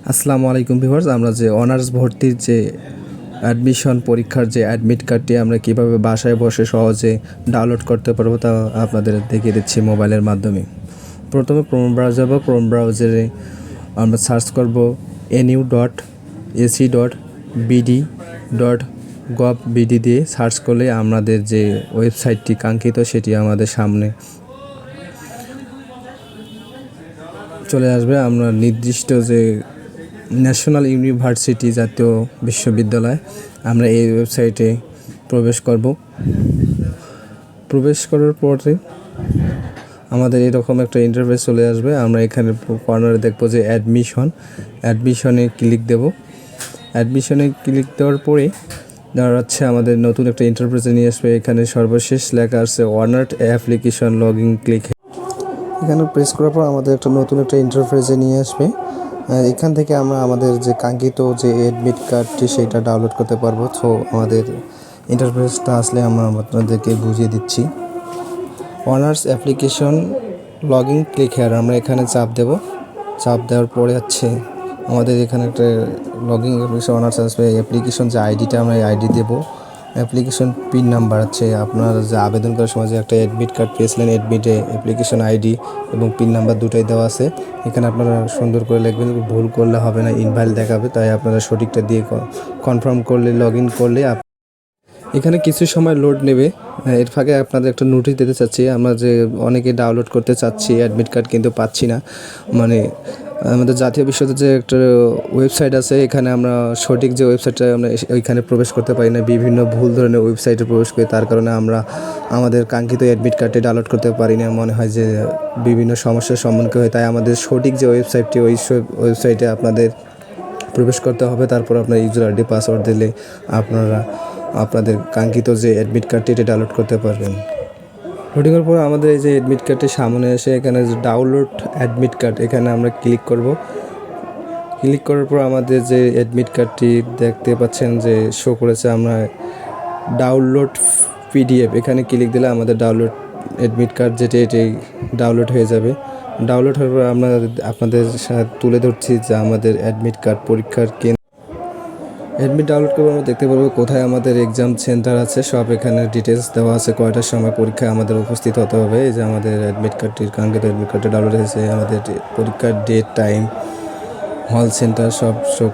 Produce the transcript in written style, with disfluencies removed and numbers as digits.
আসসালামু আলাইকুম ভিউয়ার্স, আমরা যে অনার্স ভর্তির যে অ্যাডমিশন পরীক্ষার যে অ্যাডমিট কার্ডটি আমরা কিভাবে বাসায় বসে সহজে ডাউনলোড করতে পারবো তা আপনাদের দেখিয়ে দিচ্ছি মোবাইলের মাধ্যমে। প্রথমে ক্রোম ব্রাউজার বা ক্রোম ব্রাউজারে আমরা সার্চ করব nu.ac.bd.gov.bd দিয়ে সার্চ করলে আমাদের যে ওয়েবসাইটটি কাঙ্ক্ষিত সেটি আমাদের সামনে চলে আসবে। আমরা নির্দিষ্ট যে ন্যাশনাল ইউনিভার্সিটি জাতীয় বিশ্ববিদ্যালয় আমরা এই ওয়েবসাইটে প্রবেশ করব। প্রবেশ করার পরে আমাদের এরকম একটা ইন্টারফেস চলে আসবে। আমরা এখানে কর্নারে দেখব যে অ্যাডমিশনে ক্লিক দেব। অ্যাডমিশনে ক্লিক দেওয়ার পরে দাঁড়াচ্ছে আমাদের নতুন একটা ইন্টারফেসে নিয়ে আসবে। এখানে সর্বশেষ লেখা আছে ওয়ার্নার অ্যাপ্লিকেশন লগইন ক্লিক। এখানে প্রেস করার পর আমাদের একটা নতুন একটা ইন্টারফেসে নিয়ে আসবে। এখান থেকে আমরা আমাদের যে কাঙ্ক্ষিত যে অ্যাডমিট কার্ডটি সেটা ডাউনলোড করতে পারবো। তো আমাদের ইন্টারফেসটা আসলে আমরা আপনাদেরকে বুঝিয়ে দিচ্ছি। Honours application login click here আমরা এখানে চাপ দেব। চাপ দেওয়ার পরে আমাদের এখানে একটা লগইন অ্যাপ্লিকেশন অনার্স আসবে। অ্যাপ্লিকেশন যে আইডিটা আমরা এই আইডি দেবো। অ্যাপ্লিকেশন পিন নাম্বার আপনারা যে আবেদন করার সময় যে একটা অ্যাডমিট কার্ড পেয়েছিলেন, অ্যাডমিটে অ্যাপ্লিকেশন আইডি এবং পিন নাম্বার দুটাই দেওয়া আছে। এখানে আপনারা সুন্দর করে লিখবেন, ভুল করলে হবে না, ইনভ্যালিড দেখাবে। তাই আপনারা সঠিকটা দিয়ে কনফার্ম করলে লগইন করলে এখানে কিছু সময় লোড নেবে। এর ফাঁকে আপনাদের একটা নোটিশ দিতে চাচ্ছি, আমরা যে অনেকে ডাউনলোড করতে চাচ্ছি অ্যাডমিট কার্ড কিন্তু পাচ্ছি না। মানে আমাদের জাতীয় বিশ্ববিদ্যালয়ের যে একটা ওয়েবসাইট আছে, এখানে আমরা সঠিক যে ওয়েবসাইটটা আমরা ওইখানে প্রবেশ করতে পারি না, বিভিন্ন ভুল ধরনের ওয়েবসাইটে প্রবেশ করি। তার কারণে আমরা আমাদের কাঙ্ক্ষিত অ্যাডমিট কার্ডটি ডাউনলোড করতে পারি না। মনে হয় যে বিভিন্ন সমস্যার সম্মুখীন হয়। তাই আমাদের সঠিক যে ওয়েবসাইটটি ওই ওয়েবসাইটে আপনাদের প্রবেশ করতে হবে। তারপর আপনার ইউজার আইডি পাসওয়ার্ড দিলে আপনারা আপনাদের কাঙ্ক্ষিত যে অ্যাডমিট কার্ডটি এটা ডাউনলোড করতে পারবেন। লোডিংয়ের পর আমাদের এই যে অ্যাডমিট কার্ডটি সামনে এসে এখানে যে ডাউনলোড অ্যাডমিট কার্ড এখানে আমরা ক্লিক করব। ক্লিক করার পর আমাদের যে অ্যাডমিট কার্ডটি দেখতে পাচ্ছেন যে শো করেছে, আমরা ডাউনলোড পিডিএফ এখানে ক্লিক দিলে আমাদের ডাউনলোড অ্যাডমিট কার্ড যেটি এটি ডাউনলোড হয়ে যাবে। ডাউনলোড হওয়ার পর আমরা আপনাদের সাথে তুলে ধরছি যে আমাদের অ্যাডমিট কার্ড পরীক্ষার অ্যাডমিট ডাউনলোড করে আমরা দেখতে পারবো কোথায় আমাদের এক্সাম সেন্টার আছে, সব এখানে ডিটেলস দেওয়া আছে, কয়টার সময় পরীক্ষায় আমাদের উপস্থিত হতে হবে। এই যে আমাদের অ্যাডমিট কার্ডটির কাঙ্ক্ষিত অ্যাডমিট কার্ডটি ডাউনলোড হয়েছে, আমাদের পরীক্ষার ডেট, টাইম, হল সেন্টার সব শো